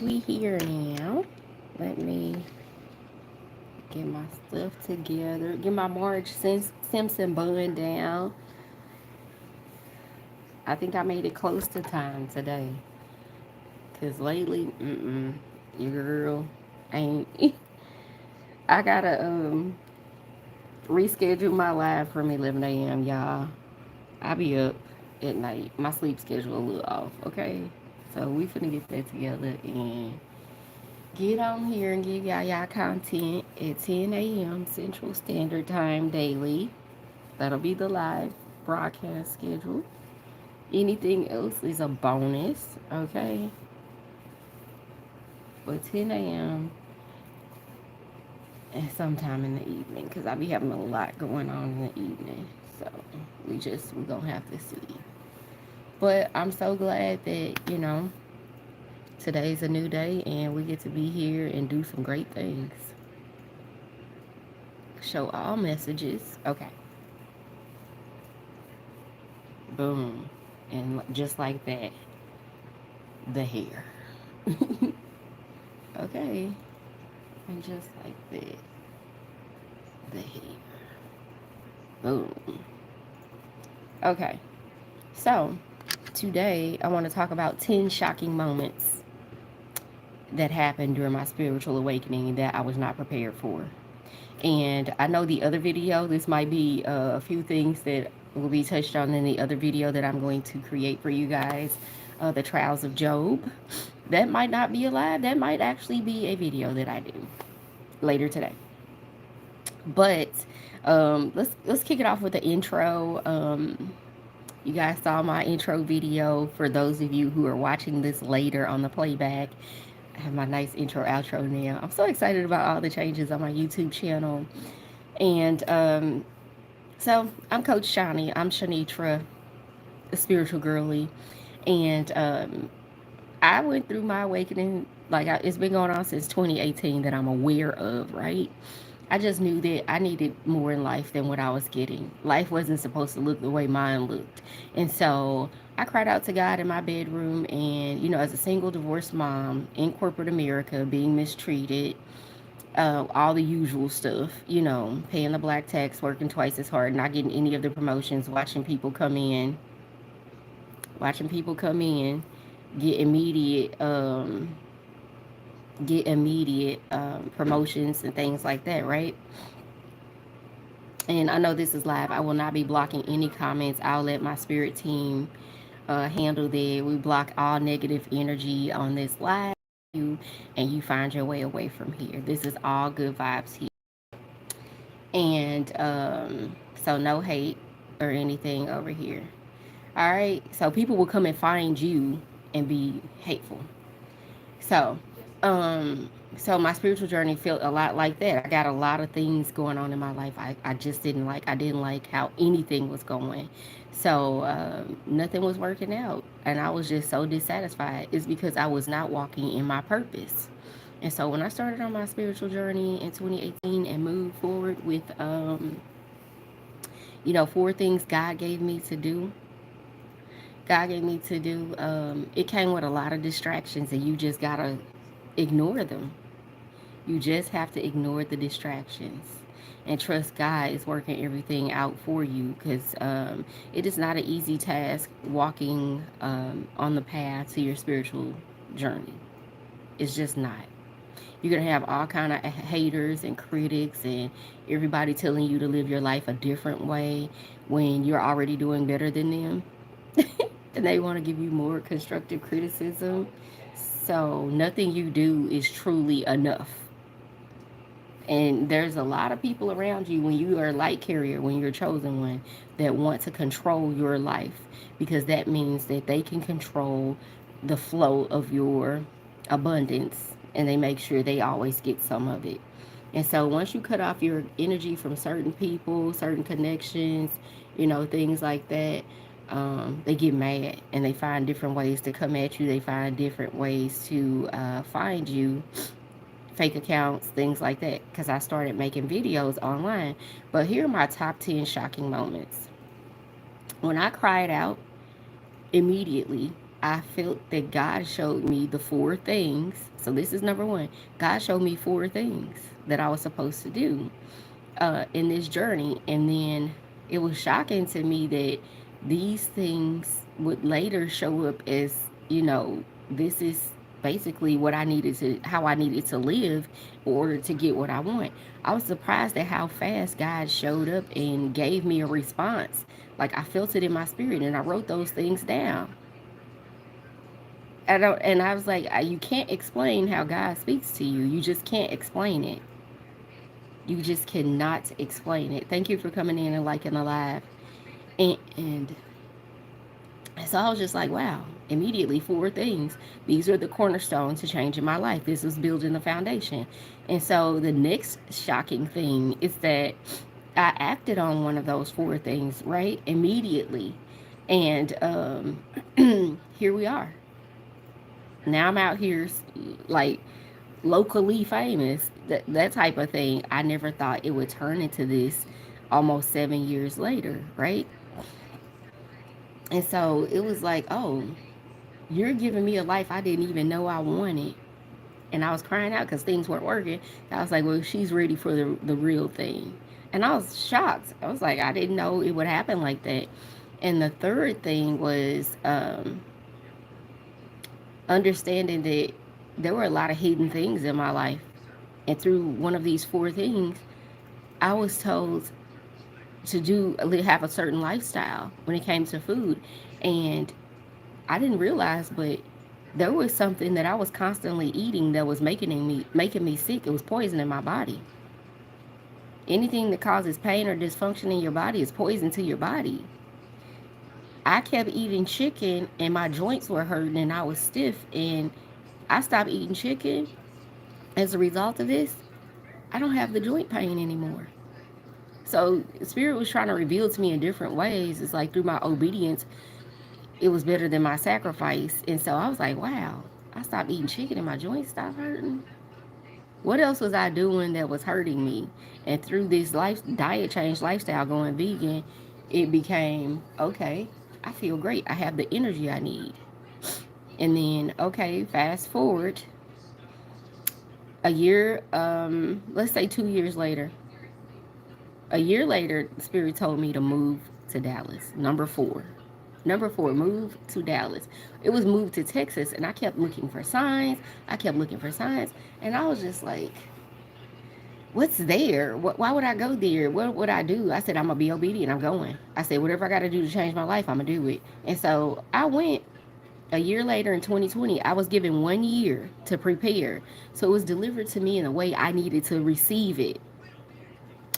we here now. Let me get my stuff together. Get my Marge Simpson bun down. I think I made it close to time today. Cause lately, your girl ain't. I gotta reschedule my live from 11 a.m. Y'all. I be up at night. My sleep schedule a little off. Okay, so we finna get that together and get on here and give y'all content at 10 a.m. Central Standard Time daily. That'll be the live broadcast schedule. Anything else is a bonus, okay? But 10 a.m. and sometime in the evening, because I be having a lot going on in the evening. So we gonna have to see. But I'm so glad that, today's a new day and we get to be here and do some great things. Show all messages. Okay. Boom. And just like that, the hair. Okay. And just like that, the hair. Boom. Okay. So, today I want to talk about 10 shocking moments that happened during my spiritual awakening that I was not prepared for. And I know the other video, this might be a few things that will be touched on in the other video that I'm going to create for you guys. The Trials of Job. That might not be alive. That might actually be a video that I do later today. But let's kick it off with the intro. You guys saw my intro video. For those of you who are watching this later on the playback, I have my nice intro outro now. I'm so excited about all the changes on my YouTube channel. And so I'm Coach Shoni. I'm Shanitra, a spiritual girly. And I went through my awakening, it's been going on since 2018 that I'm aware of, right? I just knew that I needed more in life than what I was getting. Life wasn't supposed to look the way mine looked. And so I cried out to God in my bedroom. And, as a single divorced mom in corporate America, being mistreated, all the usual stuff, paying the black tax, working twice as hard, not getting any of the promotions, watching people come in, get immediate promotions and things like that, right? And I know this is live. I will not be blocking any comments. I'll let my spirit team handle that. We block all negative energy on this live, and you find your way away from here. This is all good vibes here. And so no hate or anything over here. All right. So people will come and find you and be hateful. So so my spiritual journey felt a lot like that. I got a lot of things going on in my life. I just didn't like how anything was going. So nothing was working out, and I was just so dissatisfied. It's because I was not walking in my purpose. And so when I started on my spiritual journey in 2018 and moved forward with 4 things God gave me to do. It came with a lot of distractions, and you just gotta ignore them. You just have to ignore the distractions and trust God is working everything out for you, because it is not an easy task walking on the path to your spiritual journey. It's just not. You're going to have all kind of haters and critics and everybody telling you to live your life a different way when you're already doing better than them. And they want to give you more constructive criticism. So nothing you do is truly enough. And there's a lot of people around you when you are a light carrier, when you're a chosen one, that want to control your life, because that means that they can control the flow of your abundance, and they make sure they always get some of it. And so once you cut off your energy from certain people, certain connections, things like that, they get mad and they find different ways to come at you. They find different ways to find you, fake accounts, things like that, because I started making videos online. But here are my top 10 shocking moments. When I cried out, immediately I felt that God showed me the four things. So this is number one. God showed me four things that I was supposed to do in this journey. And then it was shocking to me that these things would later show up as, this is basically what I needed to, how I needed to live in order to get what I want. I was surprised at how fast God showed up and gave me a response. Like I felt it in my spirit and I wrote those things down. And I was like, you can't explain how God speaks to you. You just can't explain it. You just cannot explain it. Thank you for coming in and liking the live. And so I was just like, wow, immediately four things. These are the cornerstones to changing my life. This was building the foundation. And so the next shocking thing is that I acted on one of those four things, right? Immediately. And here we are. Now I'm out here like locally famous, that type of thing. I never thought it would turn into this almost 7 years later, right? And so it was like, oh, you're giving me a life I didn't even know I wanted. And I was crying out because things weren't working. I was like, well, she's ready for the real thing. And I was shocked. I was like, I didn't know it would happen like that. And the third thing was understanding that there were a lot of hidden things in my life. And through one of these four things, I was told to have a certain lifestyle when it came to food. And I didn't realize, but there was something that I was constantly eating that was making me sick. It was poison in my body. Anything that causes pain or dysfunction in your body is poison to your body. I kept eating chicken and my joints were hurting and I was stiff, and I stopped eating chicken. As a result of this, I don't have the joint pain anymore. So Spirit was trying to reveal to me in different ways. It's like through my obedience, it was better than my sacrifice. And so I was like, wow, I stopped eating chicken and my joints stopped hurting. What else was I doing that was hurting me? And through this diet change lifestyle, going vegan, it became, okay, I feel great. I have the energy I need. And then, okay, fast forward a year, let's say 2 years later. A year later, Spirit told me to move to Dallas. Number four, move to Dallas. It was moved to Texas, and I kept looking for signs. And I was just like, what's there? Why would I go there? What would I do? I said, I'm going to be obedient. I'm going. I said, whatever I got to do to change my life, I'm going to do it. And so I went. A year later in 2020, I was given 1 year to prepare. So it was delivered to me in a way I needed to receive it.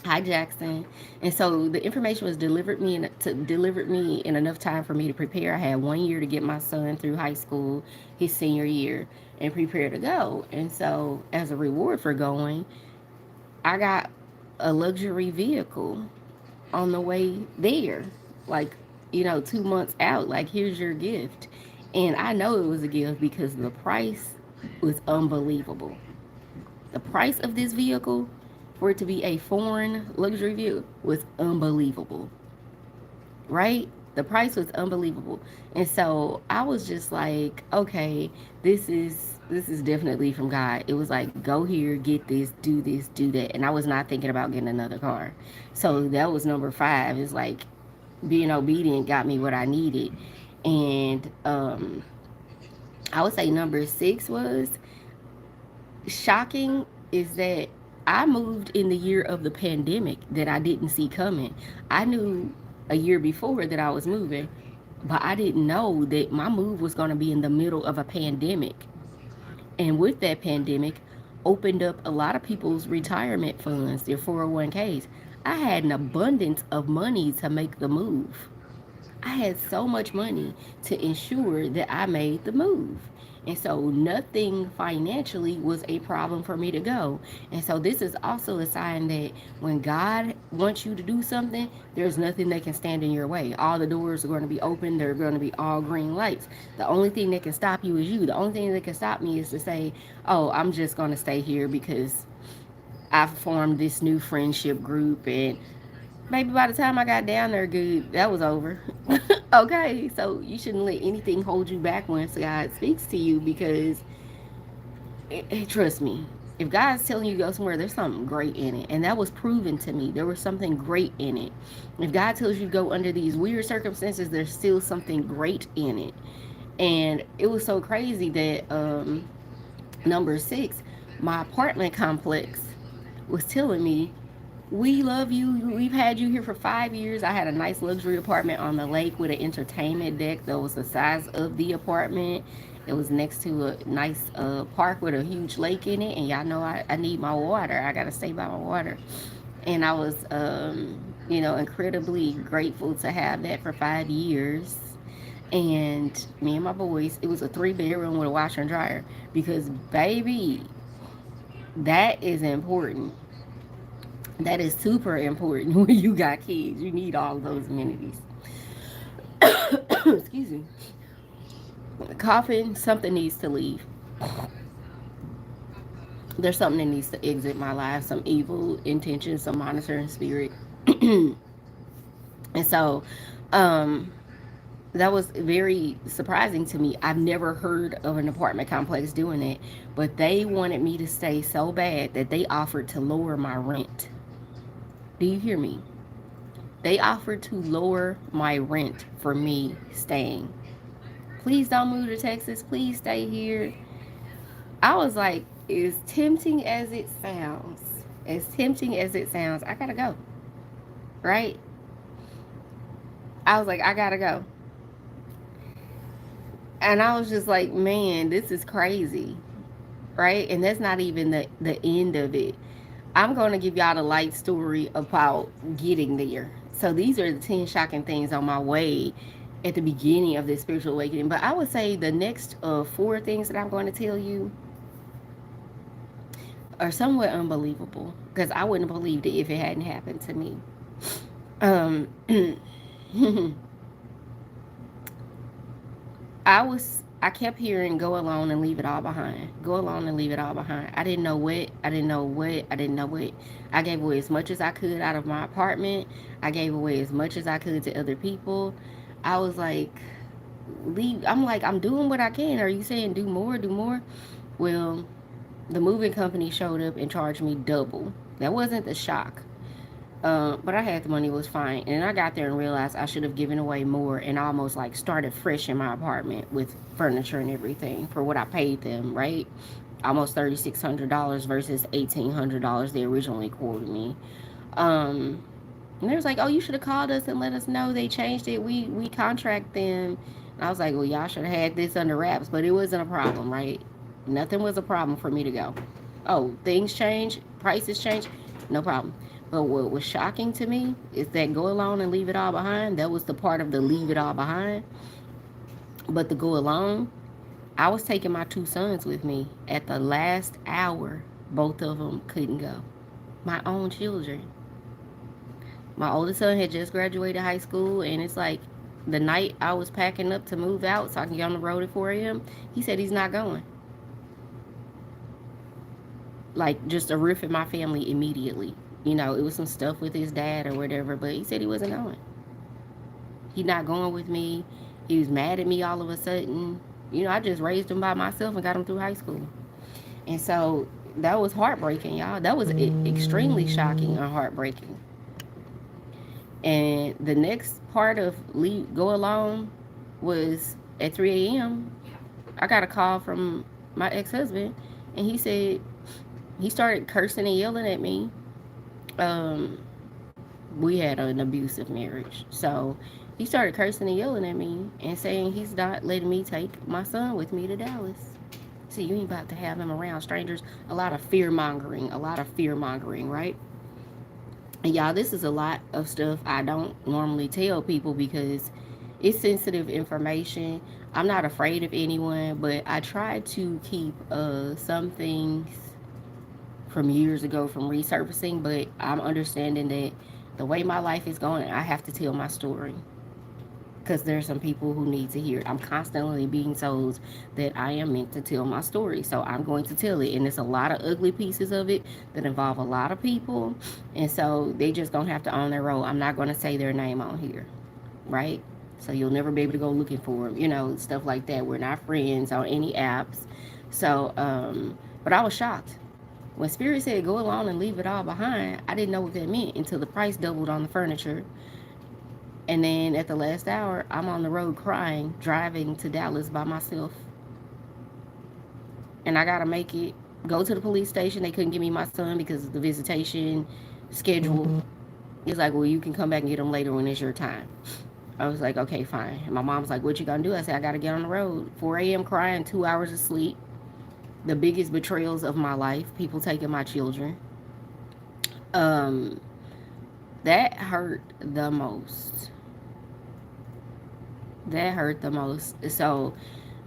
Hi, Jackson. And so the information was delivered me in enough time for me to prepare. I had 1 year to get my son through high school, his senior year, and prepare to go. And so as a reward for going, I got a luxury vehicle on the way there, like, 2 months out, like, here's your gift. And I know it was a gift because the price was unbelievable. The price of this vehicle, for it to be a foreign luxury vehicle, was unbelievable. Right? The price was unbelievable. And so I was just like, okay, this is definitely from God. It was like, go here, get this, do that. And I was not thinking about getting another car. So that was number 5. It's like being obedient got me what I needed. And I would say number 6 was shocking, is that I moved in the year of the pandemic that I didn't see coming. I knew a year before that I was moving, but I didn't know that my move was going to be in the middle of a pandemic. And with that pandemic, opened up a lot of people's retirement funds, their 401ks. I had an abundance of money to make the move. I had so much money to ensure that I made the move. And so nothing financially was a problem for me to go. And so this is also a sign that when God wants you to do something, there's nothing that can stand in your way. All the doors are going to be open. They're going to be all green lights. The only thing that can stop you is you. The only thing that can stop me is to say, oh, I'm just going to stay here because I've formed this new friendship group and Baby, by the time I got down there, good, that was over. Okay, so you shouldn't let anything hold you back once God speaks to you, because trust me, if God's telling you to go somewhere, there's something great in it. And that was proven to me. There was something great in it. If God tells you to go under these weird circumstances, there's still something great in it. And it was so crazy that number 6, my apartment complex was telling me, we love you. We've had you here for 5 years. I had a nice luxury apartment on the lake with an entertainment deck that was the size of the apartment. It was next to a nice park with a huge lake in it. And y'all know I need my water. I got to stay by my water. And I was, incredibly grateful to have that for 5 years. And me and my boys, it was a 3-bedroom with a washer and dryer. Because, baby, that is important. That is super important when you got kids. You need all those amenities. Excuse me. Coughing, something needs to leave. There's something that needs to exit my life, some evil intention, some monitoring spirit. And so, that was very surprising to me. I've never heard of an apartment complex doing it, but they wanted me to stay so bad that they offered to lower my rent. Do you hear me? They offered to lower my rent for me staying. Please don't move to Texas. Please stay here. I was like, as tempting as it sounds, I gotta go. Right? I was like, I gotta go. And I was just like, man, this is crazy. Right? And that's not even the end of it. I'm going to give y'all the light story about getting there. So these are the 10 shocking things on my way at the beginning of this spiritual awakening. But I would say the next 4 things that I'm going to tell you are somewhat unbelievable, because I wouldn't have believed it if it hadn't happened to me. Um, I kept hearing, go alone and leave it all behind. Go alone and leave it all behind. I didn't know what. I gave away as much as I could out of my apartment. I gave away as much as I could to other people. I was like, leave. I'm like, I'm doing what I can. Are you saying do more, do more? Well, the moving company showed up and charged me double. That wasn't the shock. But I had the money, it was fine. And I got there and realized I should have given away more and almost like started fresh in my apartment with furniture and everything for what I paid them, right? Almost $3,600 versus $1,800 they originally quoted me. And they was like, oh, you should have called us and let us know they changed it. We contract them. And I was like, well, y'all should have had this under wraps, but it wasn't a problem, right? Nothing was a problem for me to go. Oh, things change, prices change, no problem. But what was shocking to me is that go alone and leave it all behind. That was the part of the leave it all behind. But the go alone, I was taking my 2 sons with me. At the last hour, both of them couldn't go. My own children. My oldest son had just graduated high school, and it's like the night I was packing up to move out so I can get on the road at 4 a.m., he said he's not going. Like, just a riff in my family immediately. You know, it was some stuff with his dad or whatever, but he said he wasn't going. He's not going with me. He was mad at me all of a sudden. You know, I just raised him by myself and got him through high school. And so that was heartbreaking, y'all. That was extremely shocking and heartbreaking. And the next part of go alone was at 3 a.m. I got a call from my ex-husband, and he said he started cursing and yelling at me. We had an abusive marriage, so he started cursing and yelling at me and saying he's not letting me take my son with me to Dallas. See, you ain't about to have him around strangers. A lot of fear mongering, right? And y'all, this is a lot of stuff I don't normally tell people because it's sensitive information. I'm not afraid of anyone, but I try to keep some things from years ago from resurfacing, but I'm understanding that the way my life is going, I have to tell my story. because there's some people who need to hear it. I'm constantly being told that I am meant to tell my story, so I'm going to tell it. And there's a lot of ugly pieces of it that involve a lot of people, and so they just gonna have to own their role. I'm not going to say their name on here, right? So you'll never be able to go looking for them, stuff like that. We're not friends on any apps. So, but I was shocked when Spirit said go along and leave it all behind. I didn't know what that meant until the price doubled on the furniture. And then at the last hour, I'm on the road crying, driving to Dallas by myself. And I got to make it go to the police station. They couldn't give me my son because of the visitation schedule. It's like, well, you can come back and get him later when it's your time. I was like, okay, fine. And my mom's like, what you gonna do? I said, I gotta get on the road. 4 a.m. crying, 2 hours of sleep. The biggest betrayals of my life. People taking my children. Um, that hurt the most. That hurt the most. So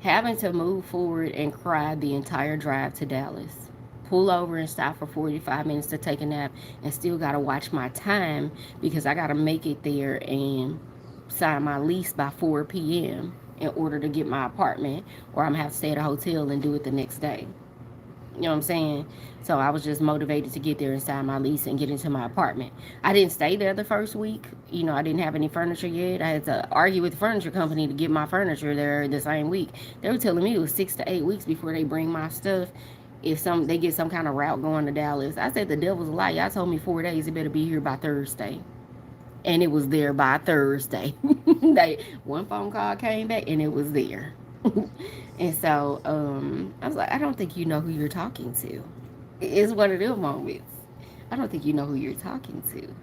having to move forward and cry the entire drive to Dallas. Pull over and stop for 45 minutes to take a nap and still got to watch my time because I got to make it there and sign my lease by 4 p.m. in order to get my apartment, or I'm going to have to stay at a hotel and do it the next day. You know what I'm saying? So I was just motivated to get there and sign my lease and get into my apartment. I didn't stay there the first week. I didn't have any furniture yet. I had to argue with the furniture company to get my furniture there the same week. They were telling me it was 6 to 8 weeks before they bring my stuff. If they get some kind of route going to Dallas. I said the devil's a lie. Y'all told me 4 days. It better be here by Thursday. And it was there by Thursday. One phone call came back and it was there. And so I was like, I don't think you know who you're talking to. It's one of them moments. I don't think you know who you're talking to.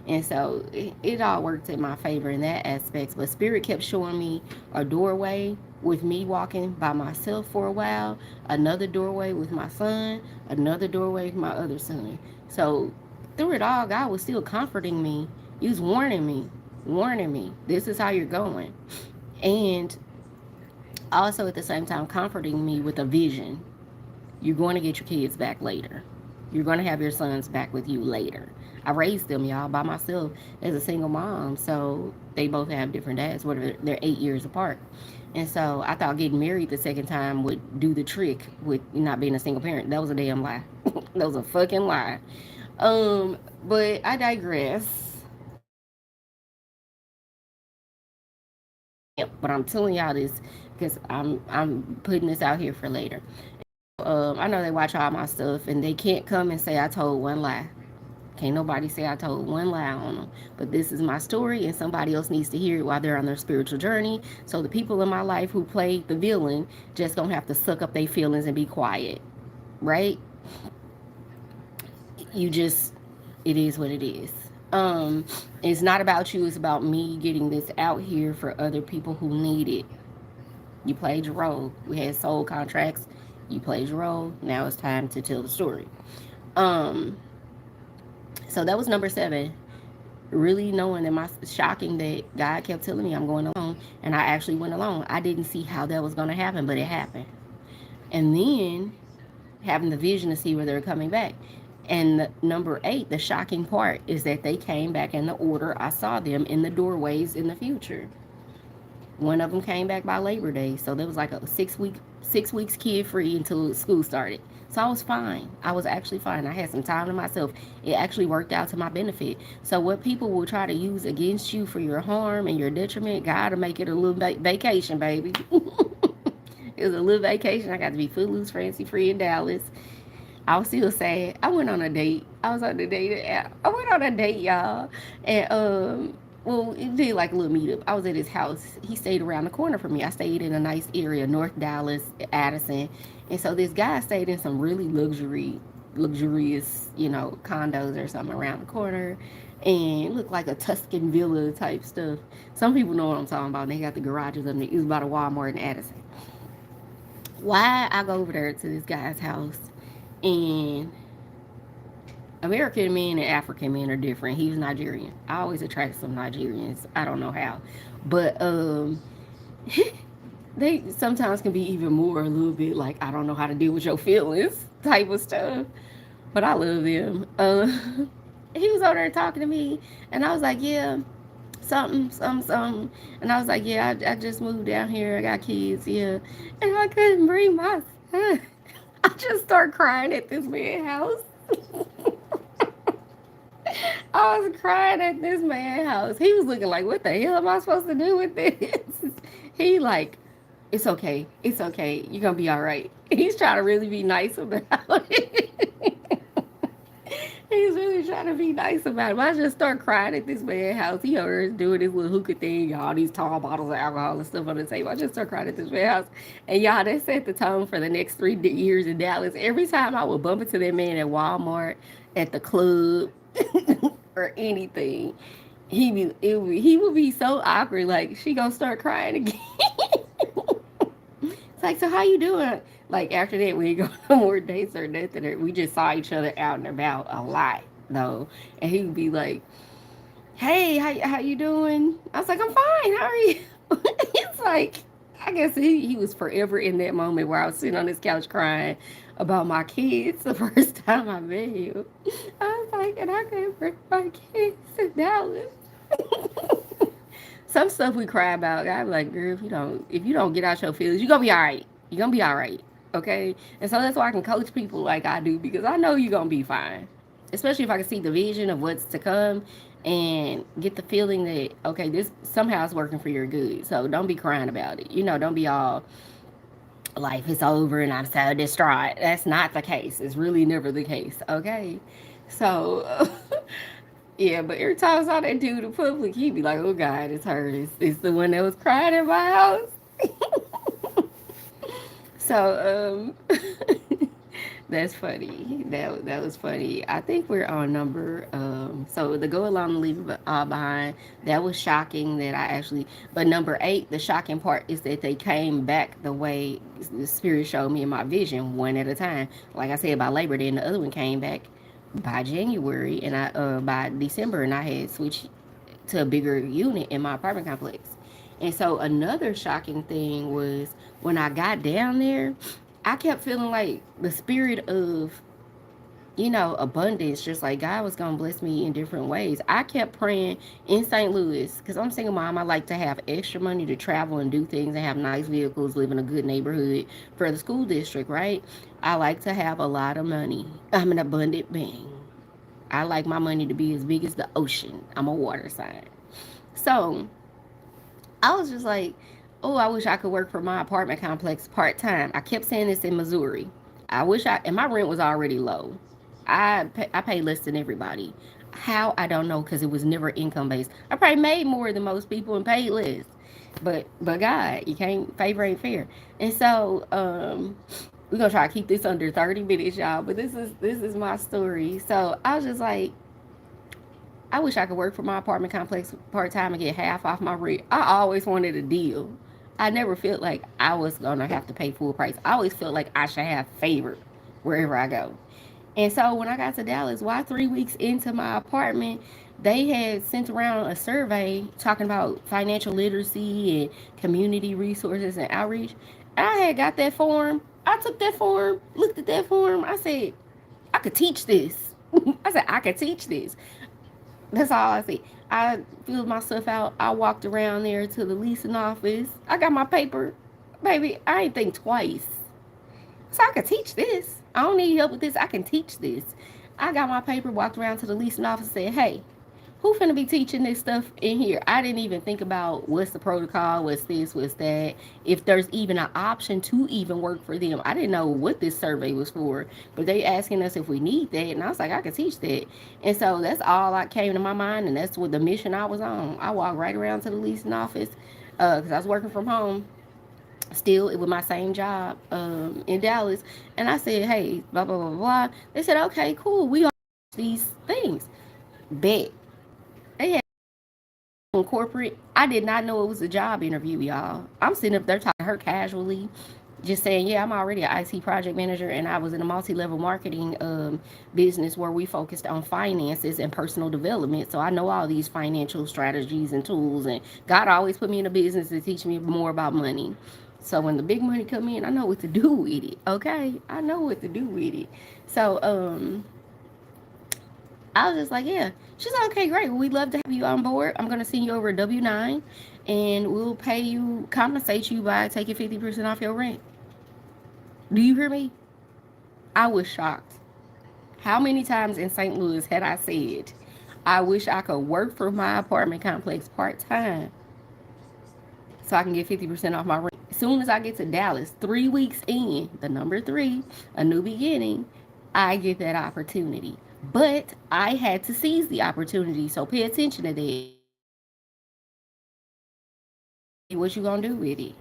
And so it all worked in my favor in that aspect. But Spirit kept showing me a doorway with me walking by myself for a while, another doorway with my son, another doorway with my other son. So through it all, God was still comforting me. He was warning me, this is how you're going. And also at the same time comforting me with a vision. You're going to get your kids back later. You're going to have your sons back with you later. I raised them, y'all, by myself as a single mom. So they both have different dads. They're 8 years apart. And so I thought getting married the second time would do the trick with not being a single parent. That was a damn lie. That was a fucking lie. But I digress. But I'm telling y'all this because I'm putting this out here for later. I know they watch all my stuff and they can't come and say I told one lie. Can't nobody say I told one lie on them. But this is my story and somebody else needs to hear it while they're on their spiritual journey. So the people in my life who played the villain just gonna have to suck up their feelings and be quiet. Right? It is what it is. It's not about you, it's about me getting this out here for other people who need it. You played your role. We had soul contracts. You played your role. Now it's time to tell the story. So that was number 7. Really knowing that shocking that God kept telling me I'm going alone, and I actually went alone. I didn't see how that was going to happen, but it happened. And then having the vision to see where they're coming back. And number 8, the shocking part is that they came back in the order I saw them in the doorways in the future. One of them came back by Labor Day, so there was like a 6 weeks kid free until school started. So I was fine. I was actually fine. I had some time to myself. It actually worked out to my benefit. So what people will try to use against you for your harm and your detriment, God will make it a little vacation, baby. It was a little vacation. I got to be footloose, fancy free in Dallas. I was still sad. I went on a date. I went on a date, y'all. And well, it did like a little meetup. I was at his house. He stayed around the corner from me. I stayed in a nice area, North Dallas, Addison. And so this guy stayed in some really luxurious, condos or something around the corner. And it looked like a Tuscan villa type stuff. Some people know what I'm talking about. They got the garages up there. It was about a Walmart in Addison. Why I go over there to this guy's house, and American men and African men are different. He was Nigerian. I always attract some Nigerians. I don't know how. But they sometimes can be even more a little bit like, I don't know how to deal with your feelings type of stuff. But I love them. He was over there talking to me, and I was like, yeah. something. And I was like, yeah, I just moved down here. I got kids, yeah. And I couldn't bring my son. I just started crying at this man's house. I was crying at this man's house. He was looking like, what the hell am I supposed to do with this? He like, it's okay. It's okay. You're going to be all right. He's trying to really be nice about it. He's really trying to be nice about it. But I just start crying at this man's house. He over there doing this little hookah thing, all these tall bottles of alcohol and stuff on the table. I just start crying at this man's house. And y'all, that set the tone for the next 3 years in Dallas. Every time I would bump into that man at Walmart, at the club, or anything, he would be so awkward. Like, she gonna start crying again. It's like, so how you doing? Like, after that, we ain't go no more dates or nothing. We just saw each other out and about a lot, though. And he would be like, hey, how you doing? I was like, I'm fine. How are you? It's like, I guess he was forever in that moment where I was sitting on this couch crying about my kids the first time I met him. I was like, and I couldn't bring my kids to Dallas. Some stuff we cry about, I'm like, girl, if you don't get out your feelings, you're gonna be all right. You're gonna be all right. Okay? And so that's why I can coach people like I do, because I know you're gonna be fine. Especially if I can see the vision of what's to come and get the feeling that, okay, this somehow is working for your good. So don't be crying about it. Don't be all, life is over and I'm so distraught. That's not the case. It's really never the case. Okay? So yeah, but every time I saw that dude in public, he'd be like, oh God, it's her. It's the one that was crying in my house. So that's funny. That was funny. I think we're on number so the go along and leave it behind. That was shocking that I actually. But number 8, the shocking part is that they came back the way the spirit showed me in my vision, one at a time. Like I said, by Labor Day, and the other one came back by January, and I by December, and I had switched to a bigger unit in my apartment complex. And so another shocking thing was when I got down there, I kept feeling like the spirit of, abundance, just like God was going to bless me in different ways. I kept praying in St. Louis, because I'm a single mom. I like to have extra money to travel and do things and have nice vehicles, live in a good neighborhood for the school district, right? I like to have a lot of money. I'm an abundant being. I like my money to be as big as the ocean. I'm a water sign. So I was just like, oh, I wish I could work for my apartment complex part-time. I kept saying this in Missouri. And my rent was already low. I pay less than everybody. How? I don't know, because it was never income-based. I probably made more than most people and paid less. But God, you can't, favor ain't fair. And so we're going to try to keep this under 30 minutes, y'all. But this is my story. So I was just like, I wish I could work for my apartment complex part-time and get half off my rent. I always wanted a deal. I never felt like I was going to have to pay full price. I always felt like I should have favor wherever I go. And so when I got to Dallas, 3 weeks into my apartment, they had sent around a survey talking about financial literacy and community resources and outreach. And I had got that form. I took that form, looked at that form. I said, I could teach this. I could teach this. That's all I see. I filled my stuff out. I walked around there to the leasing office. I got my paper. Baby, I ain't think twice. So I could teach this. I don't need help with this. I can teach this. I got my paper, walked around to the leasing office, said, hey, who finna be teaching this stuff in here? I didn't even think about what's the protocol, what's this, what's that, if there's even an option to even work for them. I didn't know what this survey was for, but they asking us if we need that, and I was like, I could teach that. And so that's all that came to my mind, and that's what the mission I was on. I walked right around to the leasing office because I was working from home still with my same job in Dallas, and I said, hey, blah blah blah blah. They said, okay, cool, we all these things. Bet. They had corporate. I did not know it was a job interview, y'all. I'm sitting up there talking to her casually, just saying, yeah, I'm already an IT project manager, and I was in a multi-level marketing business where we focused on finances and personal development. So I know all these financial strategies and tools, and God always put me in a business to teach me more about money. So when the big money come in, I know what to do with it. Okay, I know what to do with it. So I was just like, yeah. She's like, okay, great. Well, we'd love to have you on board. I'm going to send you over a W-9 and we'll pay you, compensate you by taking 50% off your rent. Do you hear me? I was shocked. How many times in St. Louis had I said, I wish I could work for my apartment complex part time so I can get 50% off my rent? As soon as I get to Dallas, 3 weeks in, the number 3, a new beginning, I get that opportunity. But I had to seize the opportunity. So pay attention to that. What you gonna do with it?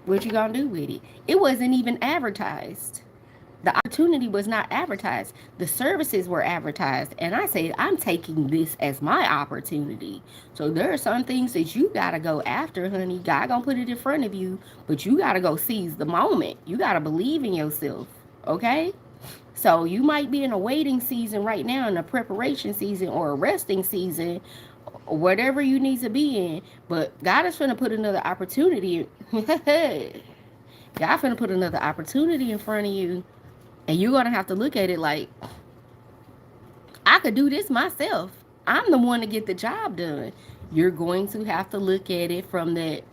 What you gonna do with it? It wasn't even advertised. The opportunity was not advertised. The services were advertised. And I said, I'm taking this as my opportunity. So there are some things that you got to go after, honey. God going to put it in front of you, but you got to go seize the moment. You got to believe in yourself. Okay? So you might be in a waiting season right now, in a preparation season or a resting season, whatever you need to be in. But God is going to put another opportunity. God finna put another opportunity in front of you. And you're going to have to look at it like, I could do this myself. I'm the one to get the job done. You're going to have to look at it from that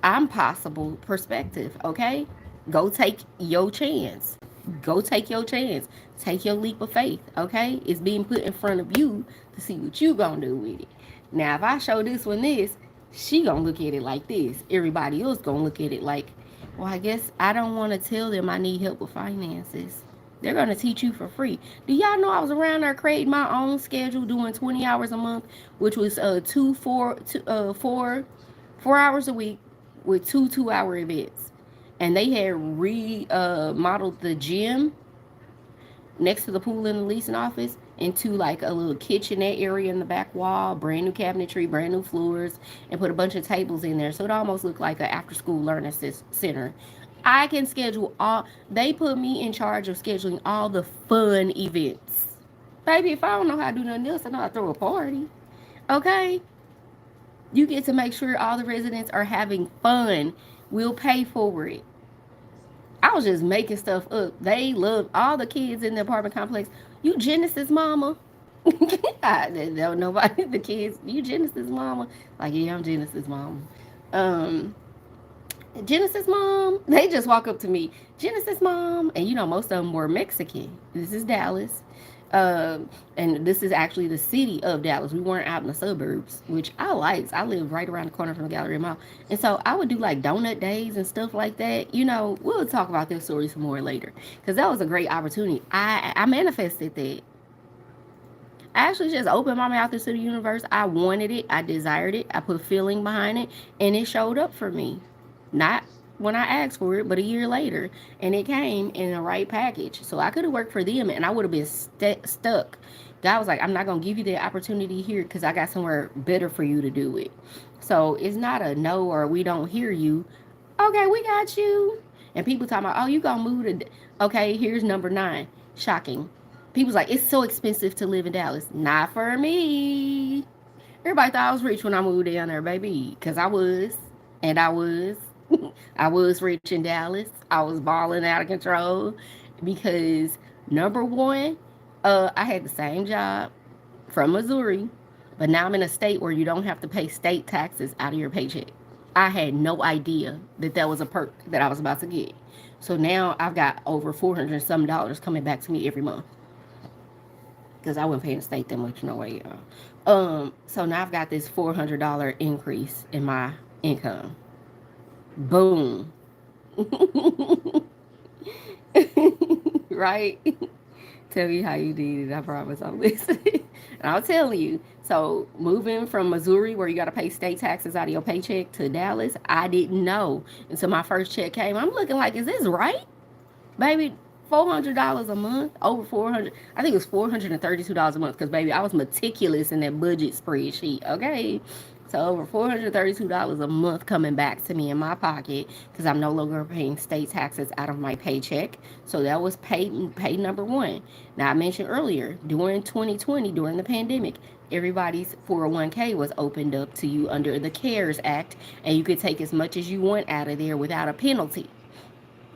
I'm possible perspective, okay? Go take your chance. Go take your chance. Take your leap of faith, okay? It's being put in front of you to see what you gonna do with it. Now, if I show this one this, she gonna look at it like this. Everybody else gonna look at it like, well, I guess I don't want to tell them I need help with finances. They're gonna teach you for free. Do y'all know I was around there creating my own schedule, doing 20 hours a month, which was 4 hours a week with 2 2-hour events. And they had remodeled the gym next to the pool in the leasing office into like a little kitchenette area in the back wall, brand new cabinetry, brand new floors, and put a bunch of tables in there. So it almost looked like an after school learning center. I can schedule all, they put me in charge of scheduling all the fun events. Baby, if I don't know how to do nothing else, I know how to throw a party. Okay? You get to make sure all the residents are having fun. We'll pay for it. I was just making stuff up. They loved all the kids in the apartment complex. You Genesis mama? I don't nobody the kids. You Genesis mama? Like, yeah, I'm Genesis mama. Um, Genesis mom. They just walk up to me, Genesis mom, and most of them were Mexican. This is Dallas. And this is actually the city of Dallas. We weren't out in the suburbs, which I liked. I lived right around the corner from the Galleria Mall. And so I would do like donut days and stuff like that. We'll talk about this story some more later because that was a great opportunity. I manifested that. I actually just opened my mouth into the universe. I wanted it. I desired it. I put feeling behind it, and it showed up for me. Not when I asked for it, but a year later, and it came in the right package. So I could have worked for them, and I would have been stuck. God was like, I'm not going to give you the opportunity here because I got somewhere better for you to do it. So it's not a no or we don't hear you. Okay, we got you. And people talking about, oh, you going to move to... Okay, here's number 9. Shocking. People's like, it's so expensive to live in Dallas. Not for me. Everybody thought I was rich when I moved down there, baby. Because I was. And I was. I was rich in Dallas. I was balling out of control. Because, number 1, I had the same job from Missouri. But now I'm in a state where you don't have to pay state taxes out of your paycheck. I had no idea that that was a perk that I was about to get. So now I've got over $400 some coming back to me every month. Because I wasn't paying the state that much, no way, y'all. So now I've got this $400 increase in my income. Boom. Right? Tell me how you did it. I promise I'm listening. And I'll tell you. So moving from Missouri, where you got to pay state taxes out of your paycheck, to Dallas, I didn't know until my first check came. I'm looking like, is this right? Baby, $400 a month, over 400. I think it was $432 a month because, baby, I was meticulous in that budget spreadsheet, okay? So over $432 a month coming back to me in my pocket because I'm no longer paying state taxes out of my paycheck. So that was pay number 1. Now, I mentioned earlier, during 2020, during the pandemic, everybody's 401k was opened up to you under the CARES Act, and you could take as much as you want out of there without a penalty.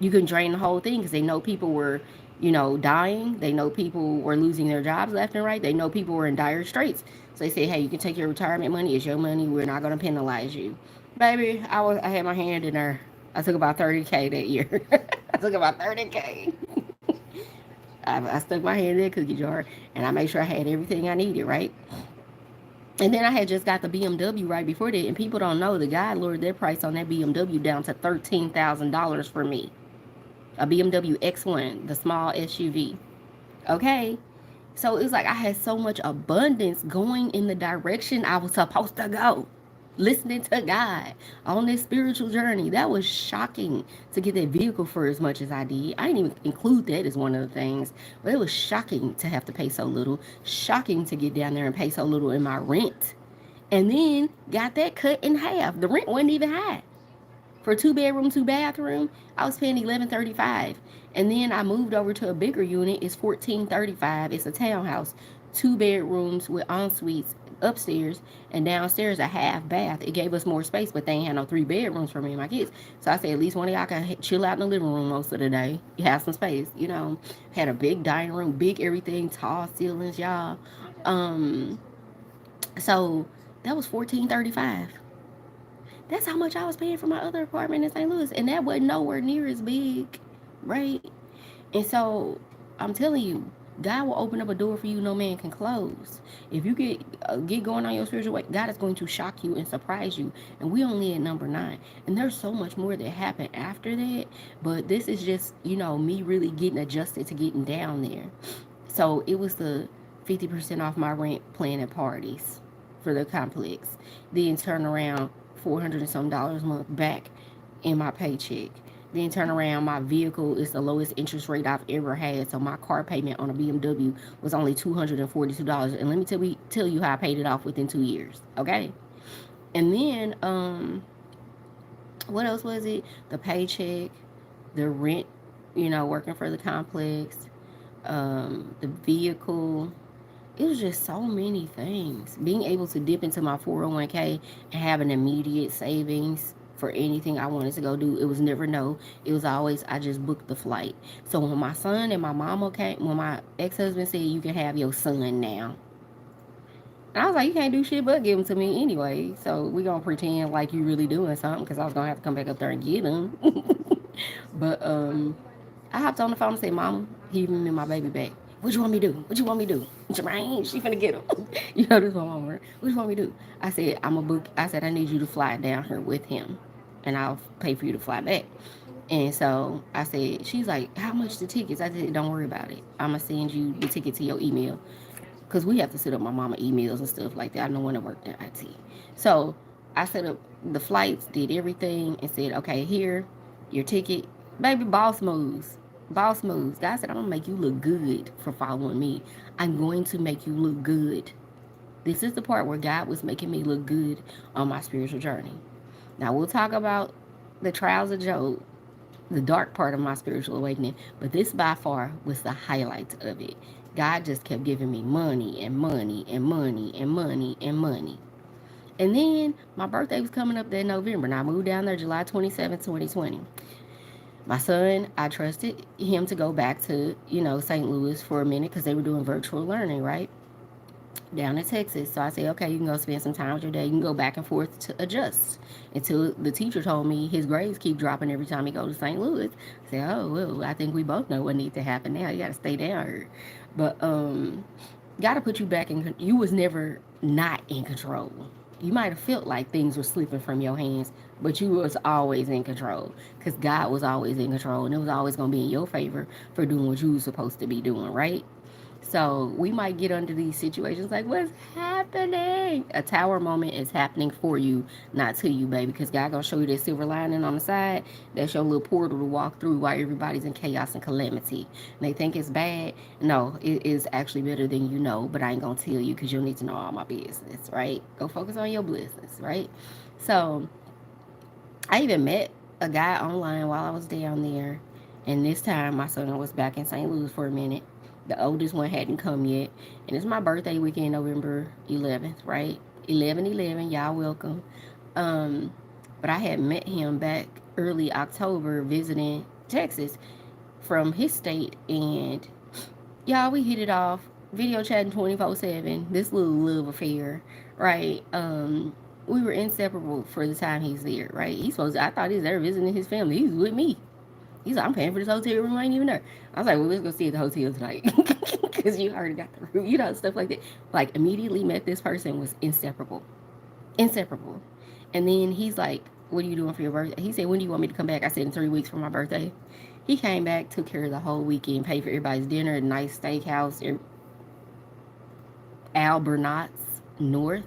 You can drain the whole thing because they know people were dying. They know people were losing their jobs left and right. They know people were in dire straits. So they say, hey, you can take your retirement money. It's your money. We're not going to penalize you. Baby, I had my hand in there. I took about 30K that year. I took about 30K. I stuck my hand in the cookie jar and I made sure I had everything I needed, right? And then I had just got the BMW right before that, and people don't know the guy lowered their price on that BMW down to $13,000 for me. A BMW X1, the small SUV. Okay? So it was like I had so much abundance going in the direction I was supposed to go. Listening to God on this spiritual journey. That was shocking to get that vehicle for as much as I did. I didn't even include that as one of the things, but it was shocking to have to pay so little. Shocking to get down there and pay so little in my rent. And then got that cut in half. The rent wasn't even high. For a 2-bedroom, 2-bathroom, I was paying $11.35. And then I moved over to a bigger unit. It's $14.35. It's a townhouse, 2 bedrooms with en suites upstairs, and downstairs a half bath. It gave us more space, but they ain't had no 3 bedrooms for me and my kids. So I said, at least one of y'all can chill out in the living room most of the day. You have some space, Had a big dining room, big everything, tall ceilings, y'all. So that was $14.35. That's how much I was paying for my other apartment in St. Louis. And that wasn't nowhere near as big, right? And so I'm telling you, God will open up a door for you no man can close. If you get going on your spiritual way, God is going to shock you and surprise you. And we only at number 9. And there's so much more that happened after that. But this is just, me really getting adjusted to getting down there. So it was the 50% off my rent playing at parties for the complex. Then turn around $400 and some a month back in my paycheck. Then turn around, my vehicle is the lowest interest rate I've ever had. So my car payment on a BMW was only $242. And let me tell you how I paid it off within 2 years. Okay. And then what else was it? The paycheck, the rent, working for the complex, the vehicle. It was just so many things. Being able to dip into my 401k and have an immediate savings for anything I wanted to go do. It was never no. It was always I just booked the flight. So when my son and my mama came, when my ex-husband said you can have your son now, and I was like, you can't do shit but give him to me anyway. So we gonna pretend like you really doing something because I was gonna have to come back up there and get him. But I hopped on the phone and said, Mama, give me my baby back. What you want me to do? What you want me to do? Jermaine, she finna get him. This is my mama. What you want me to do? I said, I need you to fly down here with him. And I'll pay for you to fly back. And so I said, she's like, how much the tickets? I said, don't worry about it. I'm going to send you the ticket to your email. Because we have to set up my mama emails and stuff like that. I don't want to work in IT. So I set up the flights, did everything, and said, okay, here, your ticket. Baby, boss moves. Boss moves. God said, I'm going to make you look good for following me. I'm going to make you look good. This is the part where God was making me look good on my spiritual journey. Now, we'll talk about the trials of Job, the dark part of my spiritual awakening, but this by far was the highlight of it. God just kept giving me money and money and money and money and money. And then my birthday was coming up that November, and I moved down there July 27, 2020. My son, I trusted him to go back to, St. Louis for a minute because they were doing virtual learning, right? Down in Texas. So I said, okay, you can go spend some time with your dad. You can go back and forth to adjust. Until the teacher told me his grades keep dropping every time he goes to St. Louis. I said, oh, well, I think we both know what needs to happen now. You got to stay down here. But got to put you back in. You was never not in control. You might have felt like things were slipping from your hands, but you was always in control because God was always in control, and it was always going to be in your favor for doing what you was supposed to be doing, right? So we might get under these situations like, what's happening? A tower moment is happening for you, not to you, baby, because God going to show you that silver lining on the side. That's your little portal to walk through while everybody's in chaos and calamity. And they think it's bad. No, it is actually better than you know, but I ain't going to tell you because you'll need to know all my business, right? Go focus on your business, right? So I even met a guy online while I was down there. And this time my son was back in St. Louis for a minute. The oldest one hadn't come yet. And it's my birthday weekend, November 11th, right? 11/11, y'all welcome. But I had met him back early October visiting Texas. from his state, and y'all, we hit it off, video chatting 24/7. This little love affair, right? We were inseparable for the time he's there, right? He's supposed to, I thought he was there visiting his family. He's with me. He's like, I'm paying for this hotel room. I ain't even there. I was like, well, let's go see at the hotel tonight. Because you already got the room, stuff like that. Like, immediately met this person, was inseparable. Inseparable. And then he's like, what are you doing for your birthday? He said, when do you want me to come back? I said, in 3 weeks for my birthday. He came back, took care of the whole weekend, paid for everybody's dinner, a nice steakhouse, Albernatz North.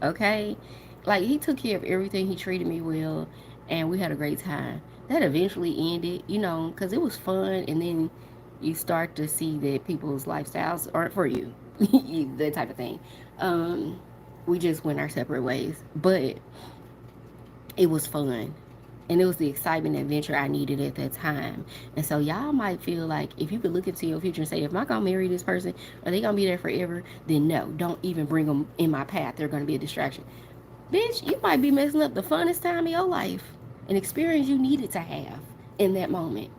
Okay? Like, he took care of everything. He treated me well, and we had a great time. That eventually ended, because it was fun, and then you start to see that people's lifestyles aren't for you. That type of thing. We just went our separate ways. But it was fun. And it was the excitement and adventure I needed at that time. And so y'all might feel like, if you could look into your future and say, if I'm going to marry this person, are they going to be there forever? Then no, don't even bring them in my path. They're going to be a distraction. Bitch, you might be messing up the funnest time of your life. An experience you needed to have in that moment.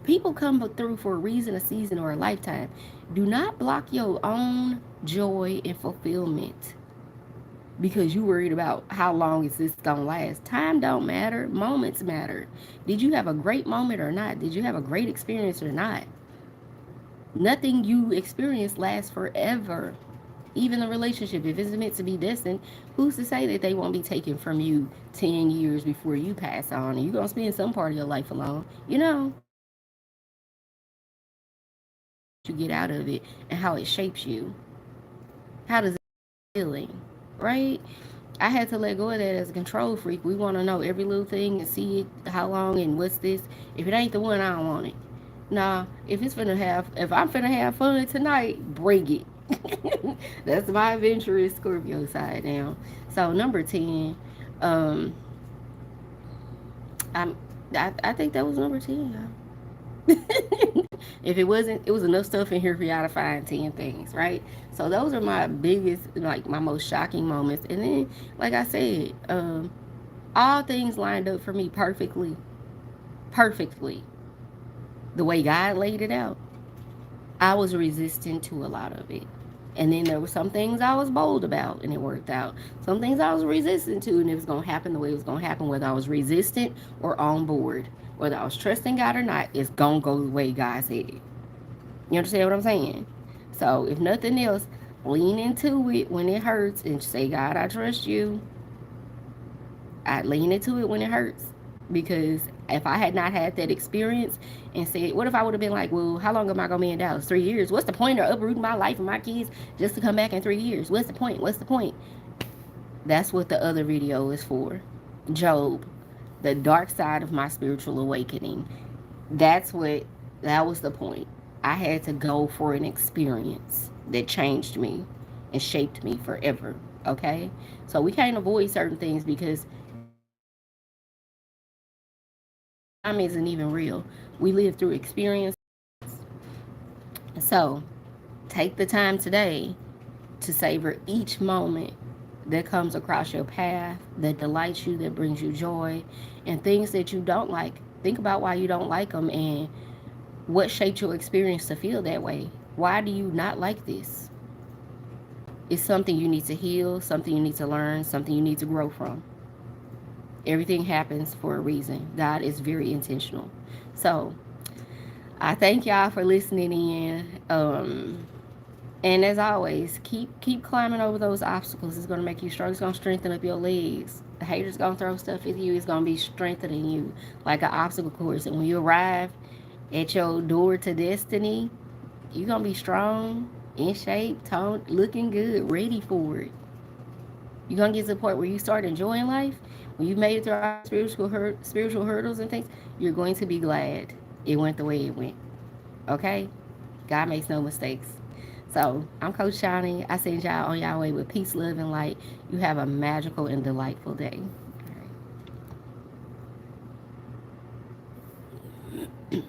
People come through for a reason, a season, or a lifetime. Do not block your own joy and fulfillment because you worried about how long is this gonna last. Time don't matter. Moments matter. Did you have a great moment or not? Did you have a great experience or not? Nothing you experience lasts forever. Even a relationship, if it's meant to be distant, who's to say that they won't be taken from you 10 years before you pass on, and you're gonna spend some part of your life alone? You get out of it and how it shapes you. How does it feeling, right? I had to let go of that as a control freak. We want to know every little thing and see it, how long and what's this. If it ain't the one, I don't want it. Nah, if I'm finna have fun tonight, bring it. That's my adventurous Scorpio side now. So number 10, um, I think that was number 10, y'all. If it wasn't, it was enough stuff in here for y'all to find 10 things, right? So those are my biggest, like my most shocking moments. And then, like I said, all things lined up for me perfectly. Perfectly. The way God laid it out. I was resistant to a lot of it. And then there were some things I was bold about and it worked out. Some things I was resistant to and it was going to happen the way it was going to happen, whether I was resistant or on board. Whether I was trusting God or not, it's going to go the way God said it. You understand what I'm saying? So if nothing else, lean into it when it hurts and say, God, I trust you. I lean into it when it hurts. Because if I had not had that experience and said, what if I would have been like, well, how long am I going to be in Dallas? 3 years. What's the point of uprooting my life and my kids just to come back in 3 years? What's the point? What's the point? That's what the other video is for. Job, the dark side of my spiritual awakening. That was the point. I had to go for an experience that changed me and shaped me forever. Okay? So we can't avoid certain things because time isn't even real. We live through experience. So take the time today to savor each moment that comes across your path, that delights you, that brings you joy, and things that you don't like. Think about why you don't like them and what shaped your experience to feel that way. Why do you not like this? It's something you need to heal, something you need to learn, something you need to grow from. Everything happens for a reason. God is very intentional. So I thank y'all for listening in. And as always, keep climbing over those obstacles. It's going to make you strong. It's going to strengthen up your legs. The haters going to throw stuff at you. It's going to be strengthening you like an obstacle course. And when you arrive at your door to destiny, you're going to be strong, in shape, toned, looking good, ready for it. You're going to get to the point where you start enjoying life. When you made it through our spiritual hurdles and things, you're going to be glad it went the way it went. Okay? God makes no mistakes. So, I'm Coach Shoni. I send y'all on y'all way with peace, love, and light. You have a magical and delightful day. All right.